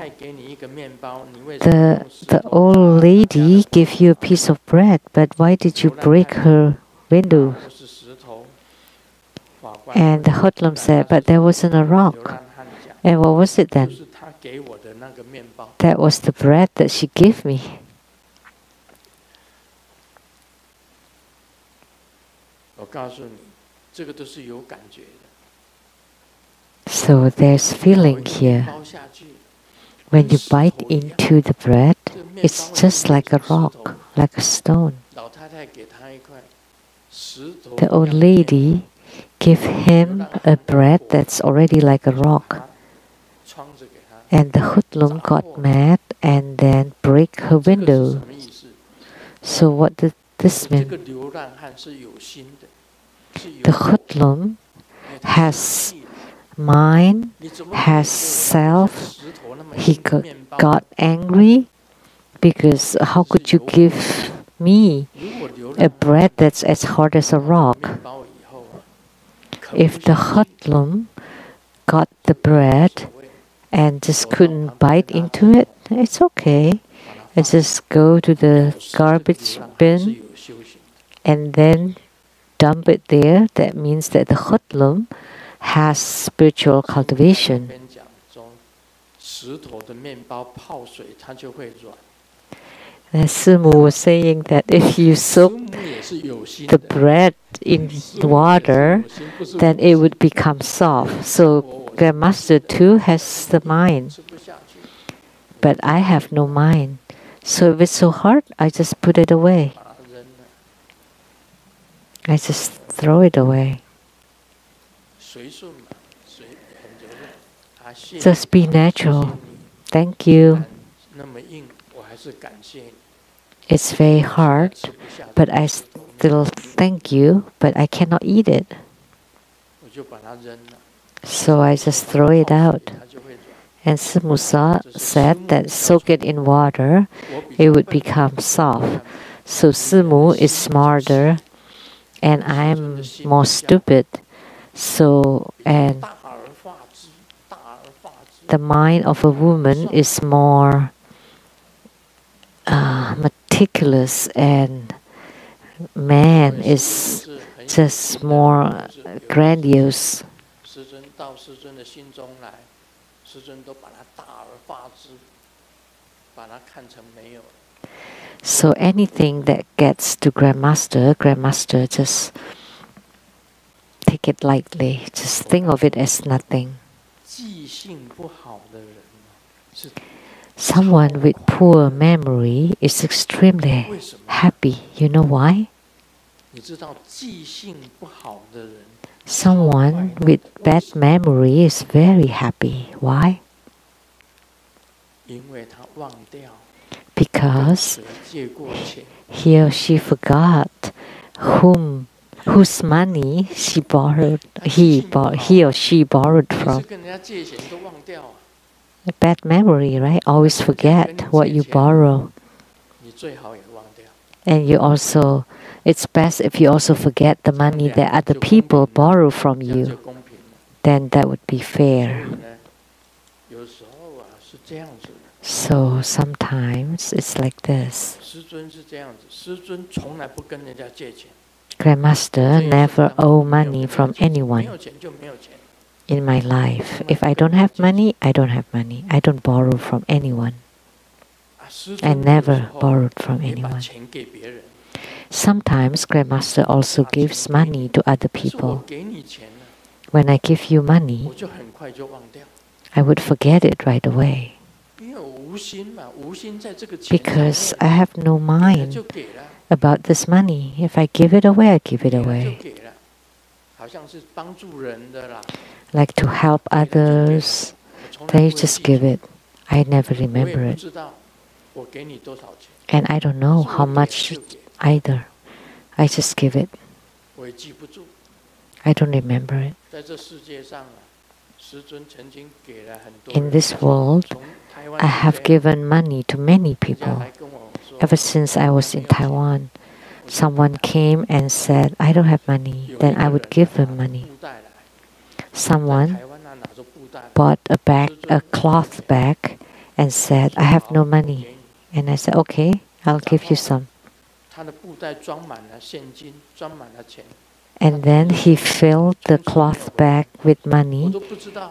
the old lady gave you a piece of bread, but why did you break her window? And the hoodlum said, but there wasn't a rock. And what was it then? That was the bread that she gave me. So there's feeling here. When you bite into the bread, it's just like a rock, like a stone. The old lady gave him a bread that's already like a rock. And the hoodlum got mad and then break her window. So what did this mean? The hoodlum has mind, has self. He got angry because how could you give me a bread that's as hard as a rock? If the hoodlum got the bread and just couldn't bite into it, it's okay. I just go to the garbage bin and then dump it there. That means that the hoodlum has spiritual cultivation. And Simu was saying that if you soak the bread in water, then it would become soft. So Grandmaster too has the mind, but I have no mind. So if it's so hard, I just put it away. I just throw it away. Just be natural. Thank you. It's very hard, but I still thank you, but I cannot eat it. So I just throw it out. And Simusa said that soak it in water, it would become soft. So Simu is smarter and I'm more stupid. So, and the mind of a woman is more meticulous, and man is just more grandiose. So anything that gets to Grandmaster just take it lightly. Just think of it as nothing. Someone with poor memory is extremely happy. You know why? Someone with bad memory is very happy. Why? Because he or she forgot whose money she borrowed, he or she borrowed from. Bad memory, right? Always forget what you borrow. And you also, it's best if you also forget the money that other people borrow from you. Then that would be fair. So sometimes it's like this. Grandmaster never owe money from anyone in my life. If I don't have money, I don't have money. I don't borrow from anyone. I never borrowed from anyone. Sometimes Grandmaster also gives money to other people. When I give you money, I would forget it right away. Because I have no mind about this money. If I give it away, I give it away. Like to help others, then you just give it. I never remember it. And I don't know how much either. I just give it. I don't remember it. In this world, I have given money to many people. Ever since I was in Taiwan, someone came and said, I don't have money. Then I would give them money. Someone bought a cloth bag and said, I have no money. And I said, okay, I'll give you some. And then he filled the cloth bag with money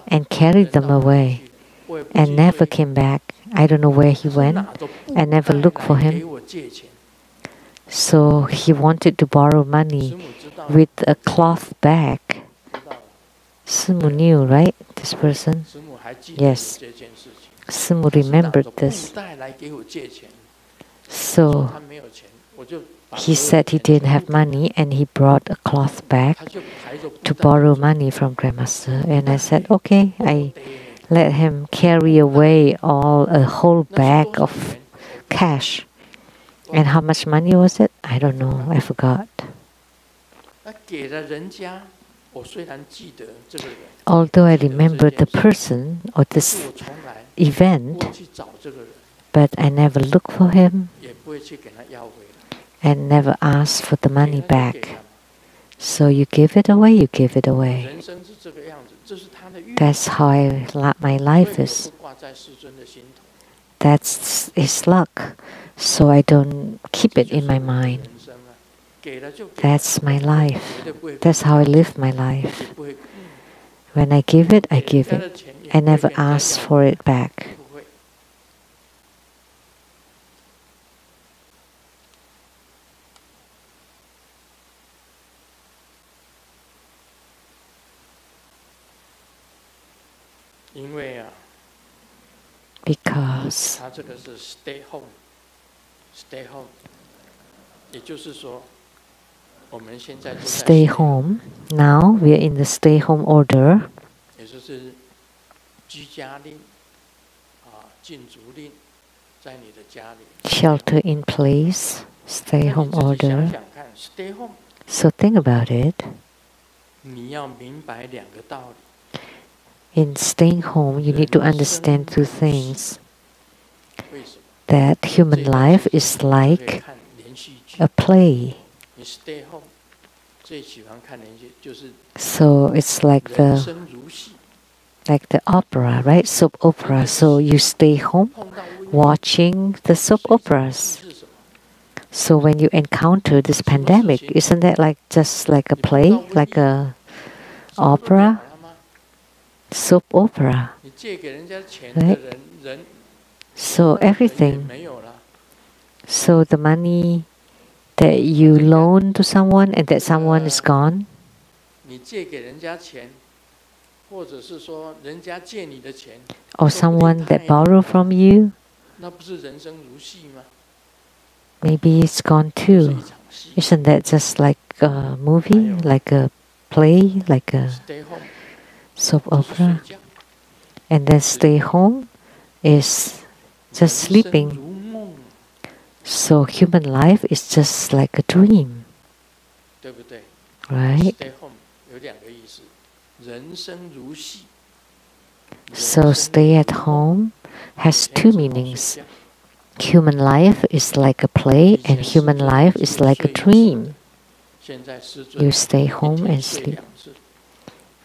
and carried them away and never came back. I don't know where he went. I never looked for him. So he wanted to borrow money with a cloth bag. Simu knew, right? This person? Yes. Simu remembered this. So he said he didn't have money and he brought a cloth bag to borrow money from Grandmaster. And I said, okay, I let him carry away a whole bag of cash. And how much money was it? I don't know. I forgot. Although I remember the person or this event, but I never look for him and never ask for the money back. So you give it away, you give it away. That's how my life is. That's his luck. So I don't keep it in my mind. That's my life. That's how I live my life. When I give it, I give it. I never ask for it back. Because stay home. Now we are in the stay home order. Shelter in place, stay home order. So think about it. In staying home, you need to understand two things. That human life is like a play. So it's like the opera, right? Soap opera. So you stay home watching the soap operas. So when you encounter this pandemic, isn't that just like a play, like a opera? Soap opera, right? So everything. So the money that you loan to someone and that someone is gone. Or someone that borrow from you. Maybe it's gone too. Isn't that just like a movie, like a play, like a soap opera? And then stay home is just sleeping. So human life is just like a dream, right? So stay at home has two meanings. Human life is like a play and human life is like a dream. You stay home and sleep.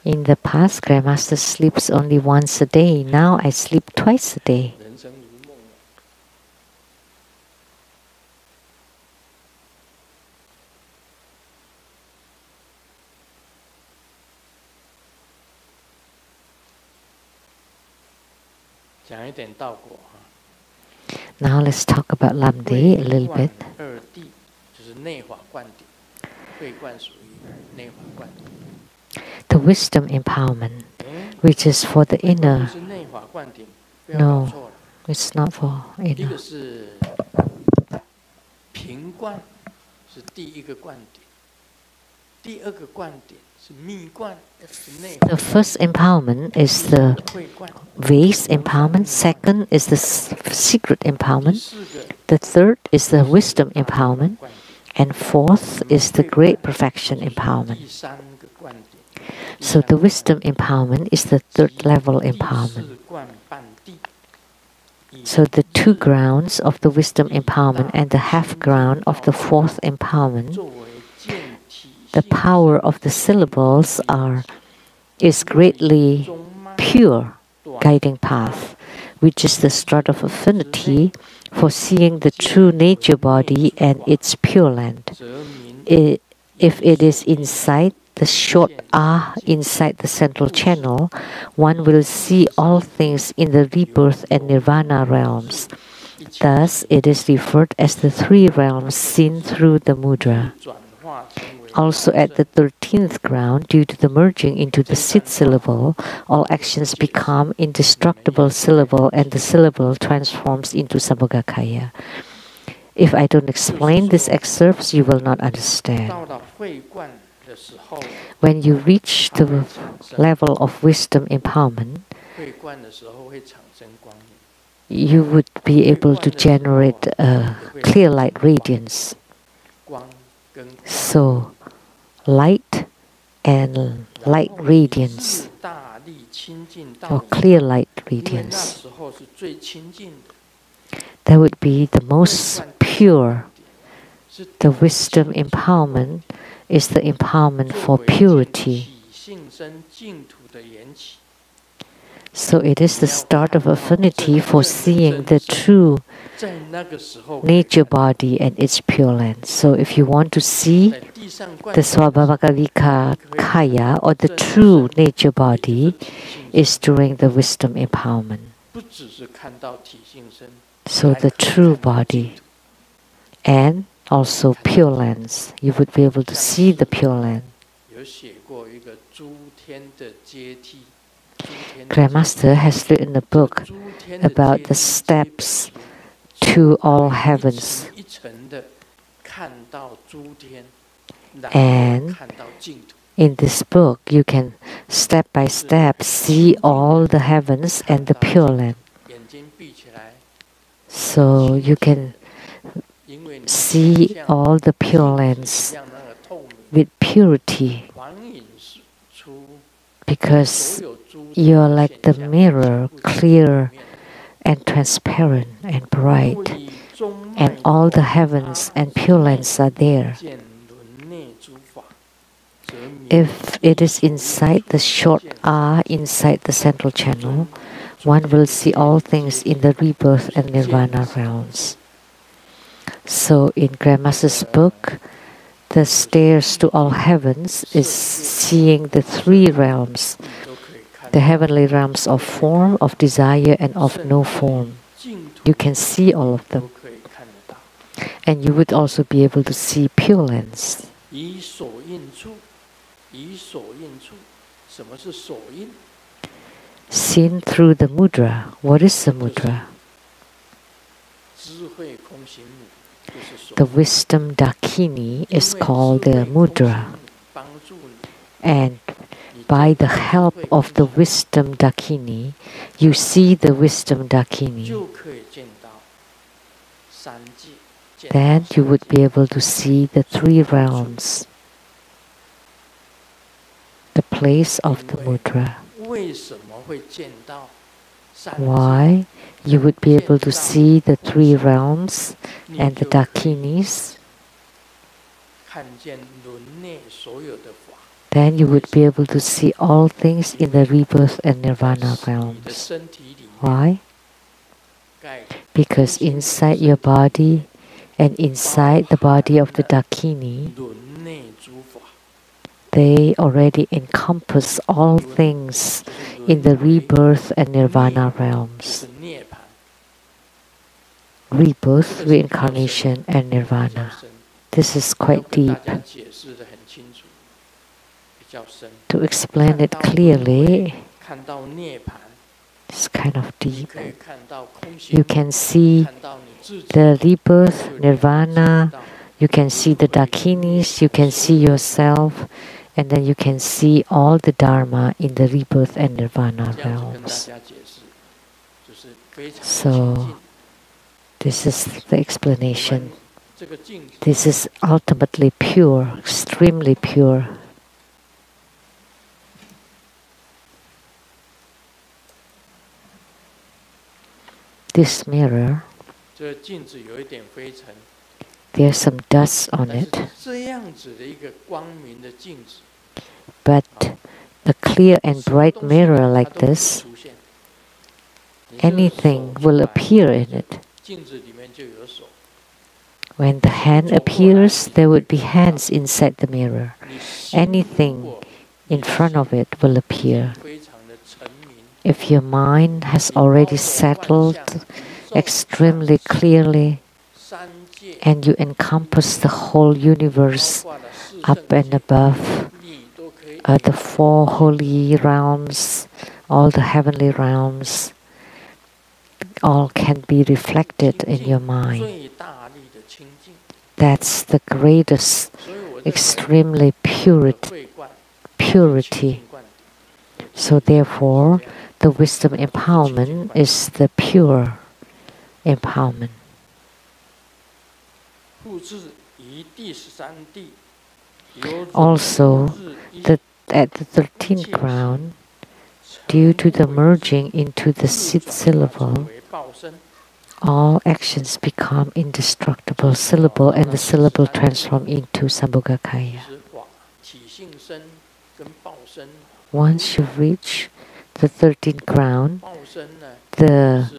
In the past, Grandmaster sleeps only once a day. Now I sleep twice a day. Now let's talk about Lamdre a little bit. The wisdom empowerment, which is for the inner. No, it's not for inner. The first empowerment is the vase empowerment. Second is the secret empowerment. The third is the wisdom empowerment. And fourth is the great perfection empowerment. So the wisdom empowerment is the third level empowerment. So the two grounds of the wisdom empowerment and the half ground of the fourth empowerment, the power of the syllables is greatly pure guiding path, which is the strut of affinity for seeing the true nature body and its pure land. If it is inside the short ah inside the central channel, one will see all things in the rebirth and nirvana realms. Thus, it is referred as the three realms seen through the mudra. Also at the 13th ground, due to the merging into the Sit syllable, all actions become indestructible syllable and the syllable transforms into Sambhogakaya. If I don't explain these excerpts, you will not understand. When you reach the level of wisdom empowerment, you would be able to generate a clear light radiance. So, light and light radiance, or clear light radiance, that would be the most pure. The wisdom empowerment is the empowerment for purity. So it is the start of affinity for seeing the true nature body and its pure land. So if you want to see the Swabhavaka Kaya, or the true nature body, is during the wisdom empowerment. So the true body and also pure lands. You would be able to see the pure land. Grandmaster has written a book about the steps to all heavens. And in this book, you can step by step see all the heavens and the pure land. So you can see all the pure lands with purity, because you're like the mirror, clear and transparent and bright, and all the heavens and pure lands are there. If it is inside the short R, inside the central channel, one will see all things in the rebirth and nirvana realms. So in Grandmaster's book, the stairs to all heavens is seeing the three realms, the heavenly realms of form, of desire, and of no form. You can see all of them. And you would also be able to see pure lands. Seen through the mudra. What is the mudra? The wisdom dakini is called the mudra. And by the help of the wisdom dakini, you see the wisdom dakini. Then you would be able to see the three realms, the place of the mudra. Why? You would be able to see the three realms and the dakinis. Then you would be able to see all things in the rebirth and nirvana realms. Why? Because inside your body and inside the body of the dakini, they already encompass all things in the rebirth and nirvana realms. Rebirth, reincarnation, and nirvana. This is quite deep. To explain it clearly, it's kind of deep. You can see the rebirth, nirvana, you can see the dakinis, you can see yourself, and then you can see all the dharma in the rebirth and nirvana realms. So, this is the explanation. This is ultimately pure, extremely pure. This mirror, there's some dust on it, but a clear and bright mirror like this, anything will appear in it. When the hand appears, there would be hands inside the mirror. Anything in front of it will appear. If your mind has already settled extremely clearly, and you encompass the whole universe up and above, the four holy realms, all the heavenly realms, all can be reflected in your mind. That's the greatest, extremely purity. So therefore, The wisdom empowerment is the pure empowerment. Also, at the 13th ground, due to the merging into the 6th syllable, all actions become indestructible syllable and the syllable transform into Sambhogakaya. Once you reach the 13th ground, the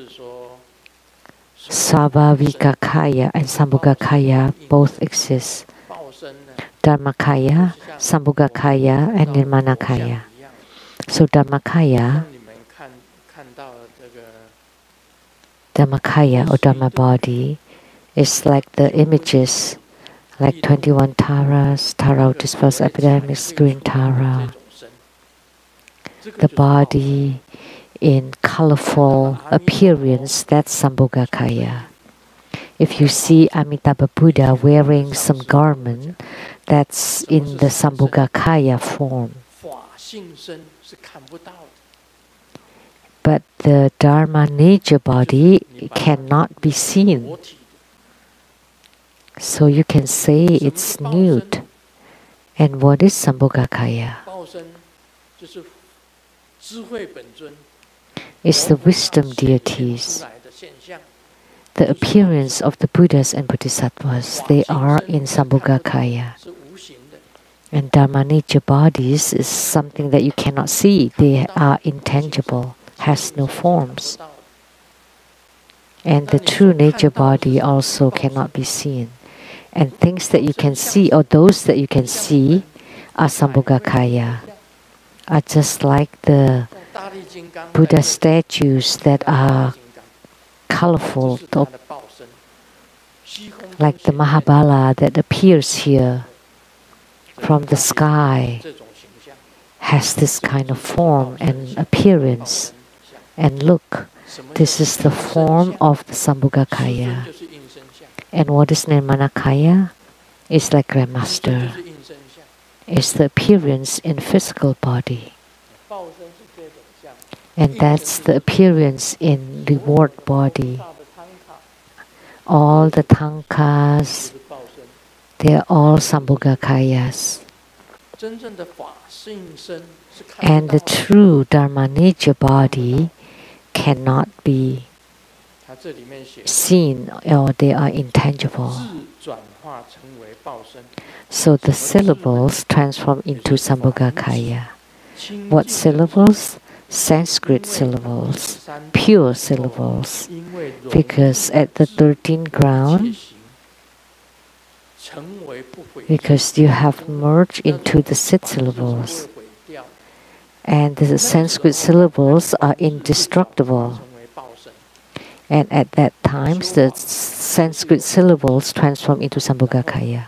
Svabhavikakaya and Sambhogakaya both exist. Dharmakaya, Sambhogakaya, and Nirmanakaya. So Dharmakaya or Dharma body is like the images, like 21 taras, Tara of dispersed epidemics, green Tara. The body in colorful appearance, that's Sambhogakaya. If you see Amitabha Buddha wearing some garment, that's in the Sambhogakaya form. But the Dharma nature body cannot be seen. So you can say it's nude. And what is Sambhogakaya? It's the wisdom deities. The appearance of the Buddhas and Bodhisattvas, they are in Sambhogakaya. And Dharma nature bodies is something that you cannot see. They are intangible, has no forms. And the true nature body also cannot be seen. And things that you can see, or those that you can see, are Sambhogakaya. Are just like the Buddha statues that are colorful, like the Mahabala that appears here from the sky, has this kind of form and appearance. And look, this is the form of the Sambhogakaya. And what is Nirmanakaya? It's like Grandmaster. It's the appearance in physical body. And that's the appearance in reward body. All the tankas, they are all Sambhogakayas. And the true Dharma nature body cannot be seen, or they are intangible. So the syllables transform into Sambhogakaya. What syllables? Sanskrit syllables, pure syllables. Because at the 13th ground, because you have merged into the 6 syllables. And the Sanskrit syllables are indestructible. And at that time, the Sanskrit syllables transform into Sambhogakaya.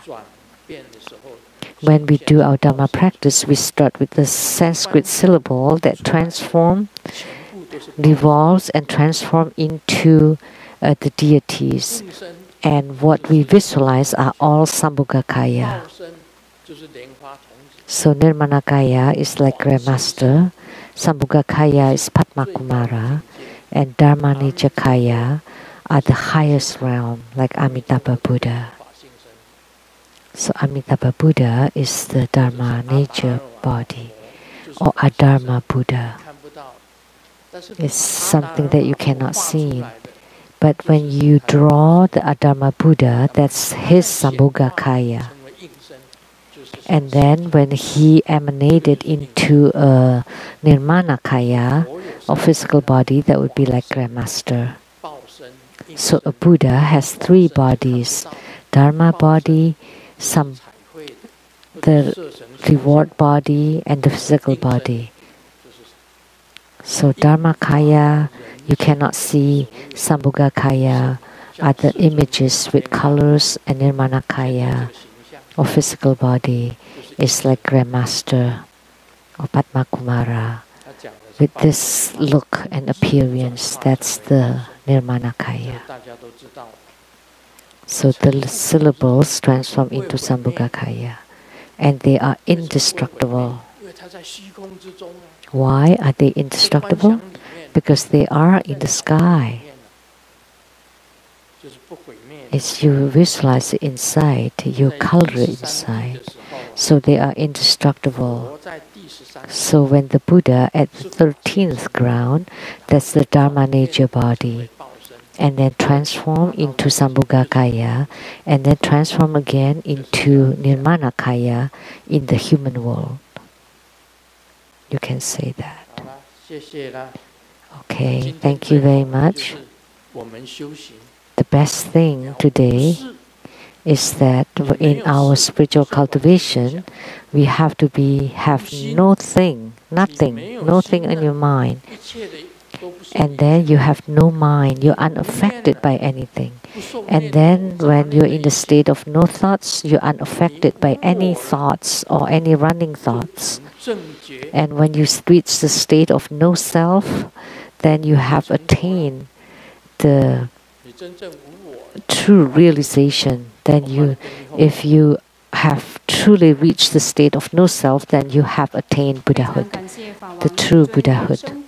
When we do our Dhamma practice, we start with the Sanskrit syllable that revolves and transforms into the deities. And what we visualize are all Sambhogakaya. So Nirmanakaya is like Grandmaster, Sambhogakaya is Padma Kumara, and Dharma-Nijakaya are the highest realm, like Amitabha Buddha. So Amitabha Buddha is the Dharma nature body, or Adharma Buddha. It's something that you cannot see. But when you draw the Adharma Buddha, that's his Sambhogakaya. And then when he emanated into a Nirmanakaya, or physical body, that would be like Grandmaster. So a Buddha has 3 bodies, Dharma body, the reward body, and the physical body. So Dharmakaya, you cannot see. Sambhogakaya are the images with colors, and Nirmanakaya, or physical body, is like Grandmaster or Padma Kumara. With this look and appearance, that's the Nirmanakaya. So the syllables transform into Sambhogakaya, and they are indestructible Why are they indestructible? Because they are in the sky. As you visualize it inside, you color it inside. So they are indestructible. So when the Buddha at the 13th ground, that's the Dharma nature body, and then transform into Sambhogakaya, and then transform again into Nirmanakaya in the human world. You can say that. Okay, thank you very much. The best thing today is that in our spiritual cultivation, we have to have nothing in your mind. And then you have no mind, you're unaffected by anything. And then when you're in the state of no thoughts, you're unaffected by any thoughts or any running thoughts. And when you reach the state of no self, then you have attained the true realization. Then if you have truly reached the state of no self, then you have attained Buddhahood, the true Buddhahood.